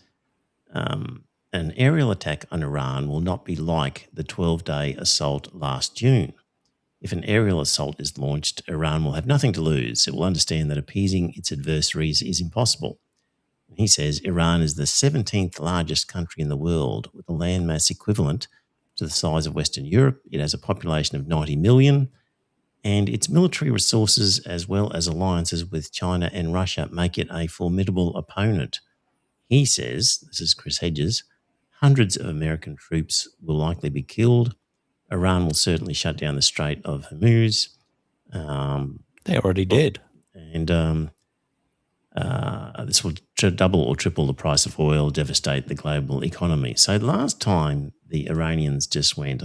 an aerial attack on Iran will not be like the 12-day assault last June. If an aerial assault is launched, Iran will have nothing to lose. It will understand that appeasing its adversaries is impossible. He says Iran is the 17th largest country in the world with a landmass equivalent to the size of Western Europe. It has a population of 90 million, and its military resources as well as alliances with China and Russia make it a formidable opponent. He says, this is Chris Hedges, hundreds of American troops will likely be killed. Iran will certainly shut down the Strait of Hormuz. They already did. And this will double or triple the price of oil, devastate the global economy. So last time the Iranians just went,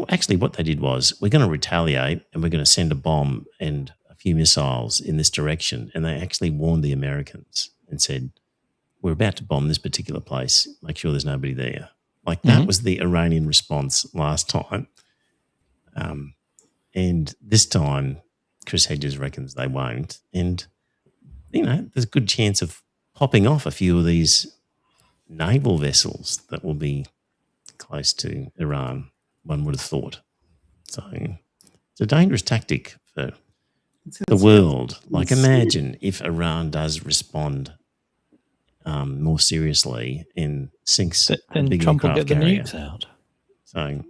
actually what they did was, we're going to retaliate and we're going to send a bomb and a few missiles in this direction. And they actually warned the Americans and said, we're about to bomb this particular place. Make sure there's nobody there. Like that was the Iranian response last time. And this time, Chris Hedges reckons they won't. And, there's a good chance of popping off a few of these naval vessels that will be close to Iran, one would have thought. So it's a dangerous tactic for the world. Like imagine if Iran does respond more seriously and sinks then big Trump will get the carrier. nukes out. So,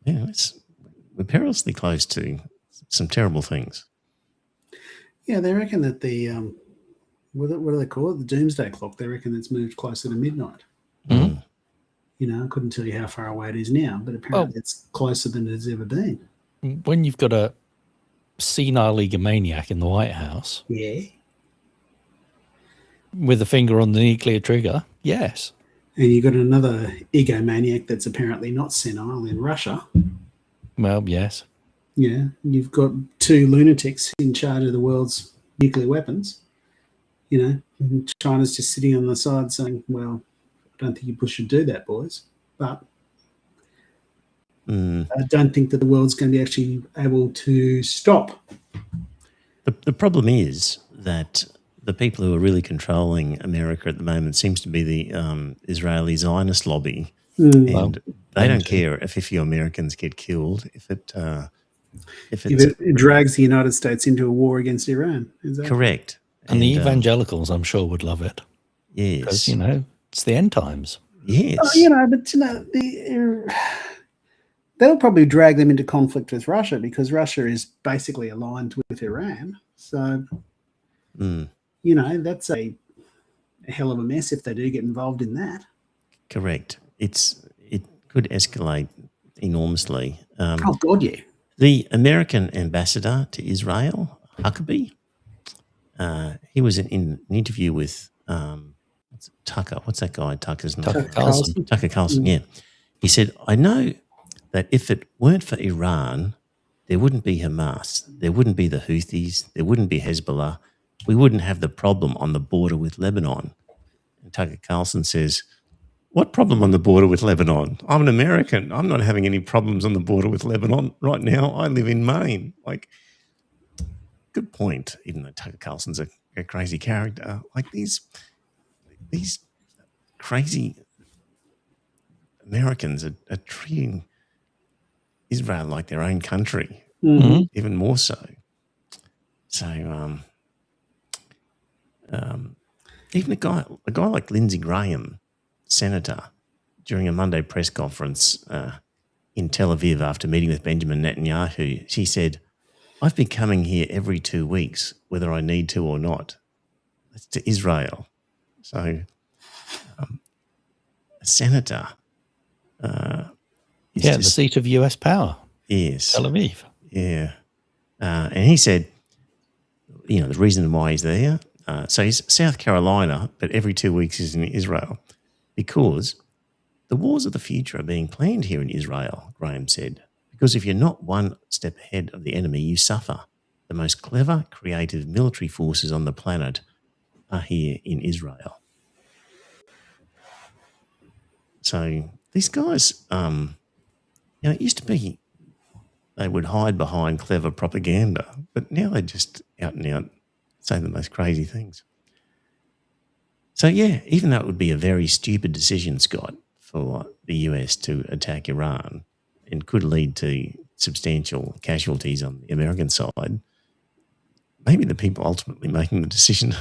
we're perilously close to some terrible things. Yeah, they reckon that the what do they call it? The doomsday clock. They reckon it's moved closer to midnight. I couldn't tell you how far away it is now, but apparently it's closer than it has ever been. When you've got a senile egomaniac in the White House, with a finger on the nuclear trigger, yes. And you've got another egomaniac that's apparently not senile in Russia. Well, yes. Yeah, you've got two lunatics in charge of the world's nuclear weapons. And China's just sitting on the side saying, well, I don't think you should do that, boys. But I don't think that the world's going to be actually able to stop. The problem is that the people who are really controlling America at the moment seems to be the Israeli Zionist lobby, and they don't care if a few Americans get killed if it drags the United States into a war against Iran. Exactly. Correct. And the evangelicals, I'm sure, would love it. Yes, because it's the end times. Yes, that'll probably drag them into conflict with Russia because Russia is basically aligned with Iran. So, that's a hell of a mess if they do get involved in that. Correct. It could escalate enormously. Oh God, yeah. The American ambassador to Israel, Huckabee, he was in an interview with Tucker. What's that guy? Tucker Carlson. Tucker Carlson. Yeah. He said, "I know that if it weren't for Iran, there wouldn't be Hamas, there wouldn't be the Houthis, there wouldn't be Hezbollah. We wouldn't have the problem on the border with Lebanon." And Tucker Carlson says, "What problem on the border with Lebanon? I'm an American. I'm not having any problems on the border with Lebanon right now. I live in Maine." Like, good point, even though Tucker Carlson's a crazy character. Like these crazy Americans are treating Israel like their own country, even more so. So, even a guy like Lindsey Graham, senator, during a Monday press conference in Tel Aviv after meeting with Benjamin Netanyahu, she said, "I've been coming here every 2 weeks, whether I need to or not." That's to Israel. So, a senator. The seat of US power. Yes. Tel Aviv. Yeah. And he said, the reason why he's there, so he's South Carolina, but every 2 weeks he's in Israel, because the wars of the future are being planned here in Israel, Graham said, because if you're not one step ahead of the enemy, you suffer. The most clever, creative military forces on the planet are here in Israel. So these guys, it used to be they would hide behind clever propaganda, but now they just out and out say the most crazy things. So, even though it would be a very stupid decision, Scott, for the US to attack Iran and could lead to substantial casualties on the American side, maybe the people ultimately making the decision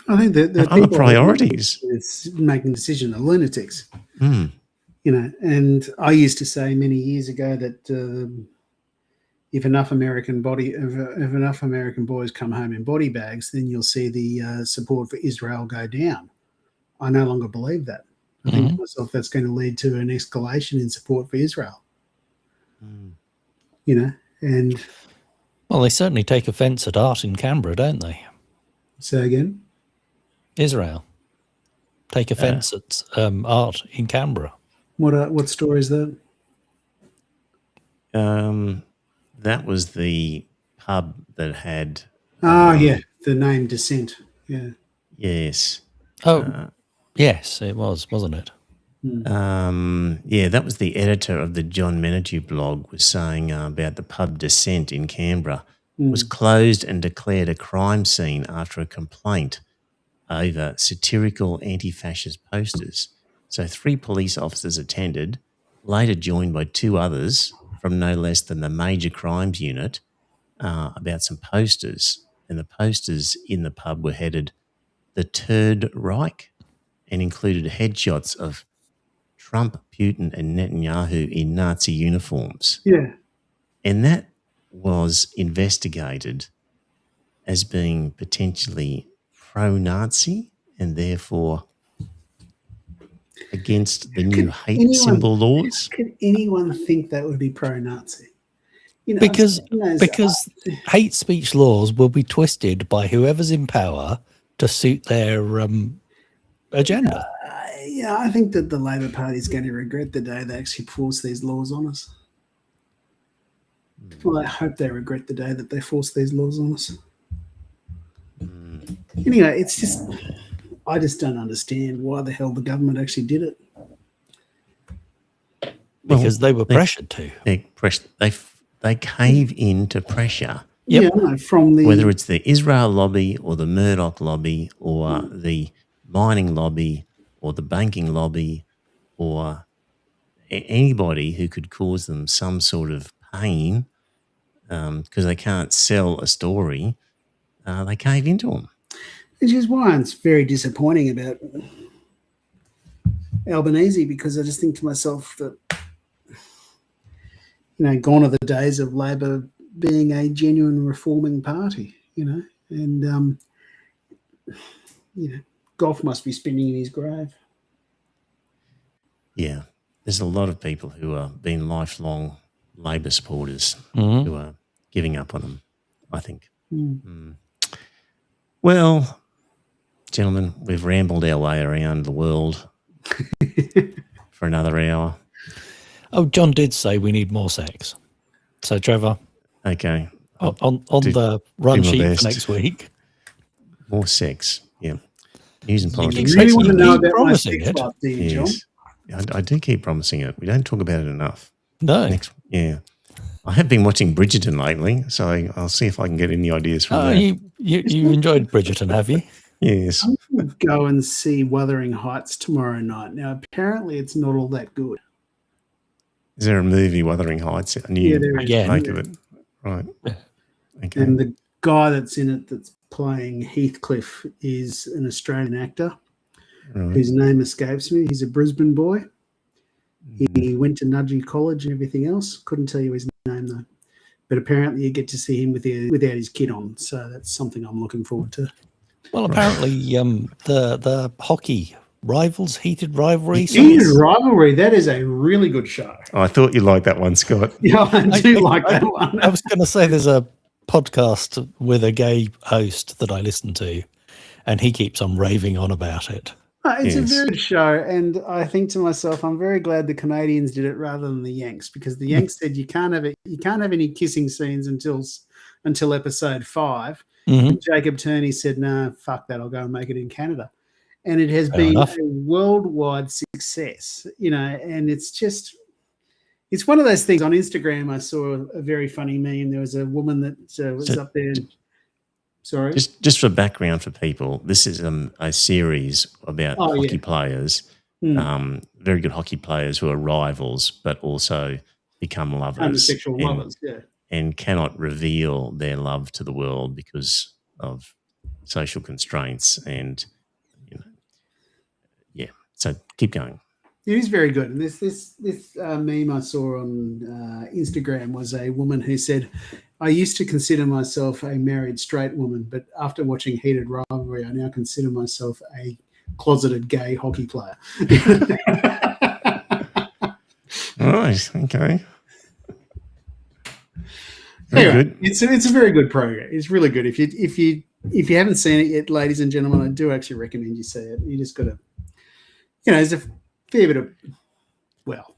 I think the have other priorities. It's making the decision are lunatics. And I used to say many years ago that if enough American boys come home in body bags, then you'll see the support for Israel go down. I no longer believe that. I think to myself that's going to lead to an escalation in support for Israel. And well, they certainly take offence at art in Canberra, don't they? Say again. Israel take offence at art in Canberra. What story is that? That was the pub that had. The name Descent. Yeah. Yes. Yes, it was, wasn't it? That was the editor of the John Menadue blog was saying about the pub Descent in Canberra was closed and declared a crime scene after a complaint over satirical anti-fascist posters. So 3 police officers attended, later joined by 2 others from no less than the Major Crimes Unit about some posters. And the posters in the pub were headed "The Third Reich" and included headshots of Trump, Putin and Netanyahu in Nazi uniforms. Yeah. And that was investigated as being potentially pro-Nazi and therefore against the new hate symbol laws. Could anyone think that would be pro-Nazi? Because hate speech laws will be twisted by whoever's in power to suit their agenda. I think that the Labor Party is going to regret the day they actually force these laws on us. Well, I hope they regret the day that they force these laws on us. Anyway, I just don't understand why the hell the government actually did it. Because they were pressured to. They cave in to pressure Yep. Yeah, from the whether it's the Israel lobby or the Murdoch lobby or the mining lobby or the banking lobby or anybody who could cause them some sort of pain because they can't sell a story, they cave into them. which is why it's very disappointing about Albanese, because I just think to myself that, gone are the days of Labor being a genuine reforming party, and golf must be spinning in his grave. Yeah, there's a lot of people who have been lifelong Labor supporters who are giving up on them, I think. Well, gentlemen, we've rambled our way around the world for another hour. Oh, John did say we need more sex. So, Trevor, Okay. on the run sheet for next week. More sex, yeah. News and politics. You really want to know keep about my promising sex it. life, do you, John? Yes. I do keep promising it. We don't talk about it enough. No. I have been watching Bridgerton lately, so I'll see if I can get any ideas from that. You enjoyed Bridgerton, have you? Yes. I'm going to go and see Wuthering Heights tomorrow night. Now, apparently it's not all that good. Is there a movie, Wuthering Heights? A new make of it? Right. Okay. And the guy that's in it that's playing Heathcliff is an Australian actor whose name escapes me. He's a Brisbane boy. He went to Nudgee College and everything else. Couldn't tell you his name, though. But apparently you get to see him without his kid on. So that's something I'm looking forward to. Well, apparently the hockey rivals, heated rivalry. Heated rivalry, that is a really good show. Oh, I thought you liked that one, Scott. Yeah, I do like that one. I was going to say there's a podcast with a gay host that I listen to, and he keeps on raving on about it. It's a very good show, and I think to myself, I'm very glad the Canadians did it rather than the Yanks, because the Yanks said you can't have any kissing scenes until episode 5. And Jacob Turney said, "No, fuck that. I'll go and make it in Canada," and it has been a worldwide success. And it's one of those things. On Instagram, I saw a very funny meme. There was a woman that was up there. Sorry. Just for background for people, this is a series about hockey players, very good hockey players who are rivals, but also become lovers. Homosexual lovers, and cannot reveal their love to the world because of social constraints. And, so keep going. It is very good. And this meme I saw on Instagram was a woman who said, "I used to consider myself a married straight woman, but after watching Heated Rivalry, I now consider myself a closeted gay hockey player." Right. Okay. Anyway, good. It's a very good program. It's really good. If you haven't seen it yet, ladies and gentlemen, I do actually recommend you see it. You just got to, there's a fair bit of, well,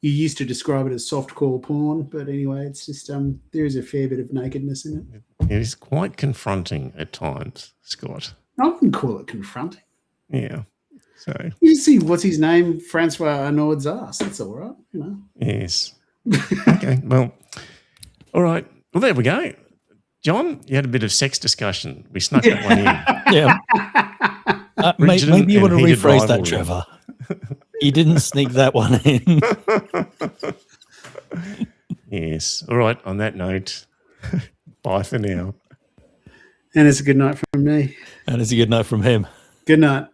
you used to describe it as softcore porn, but anyway, it's just there is a fair bit of nakedness in it. It is quite confronting at times, Scott. I wouldn't call it confronting. Yeah. So you see, what's his name? Francois Arnaud's ass. That's all right, Yes. Okay. Well. All right. Well, there we go. John, you had a bit of sex discussion. We snuck that one in. Yeah. Maybe you want to rephrase that, Trevor. You didn't sneak that one in. Yes. All right. On that note, bye for now. And it's a good night from me. And it's a good night from him. Good night.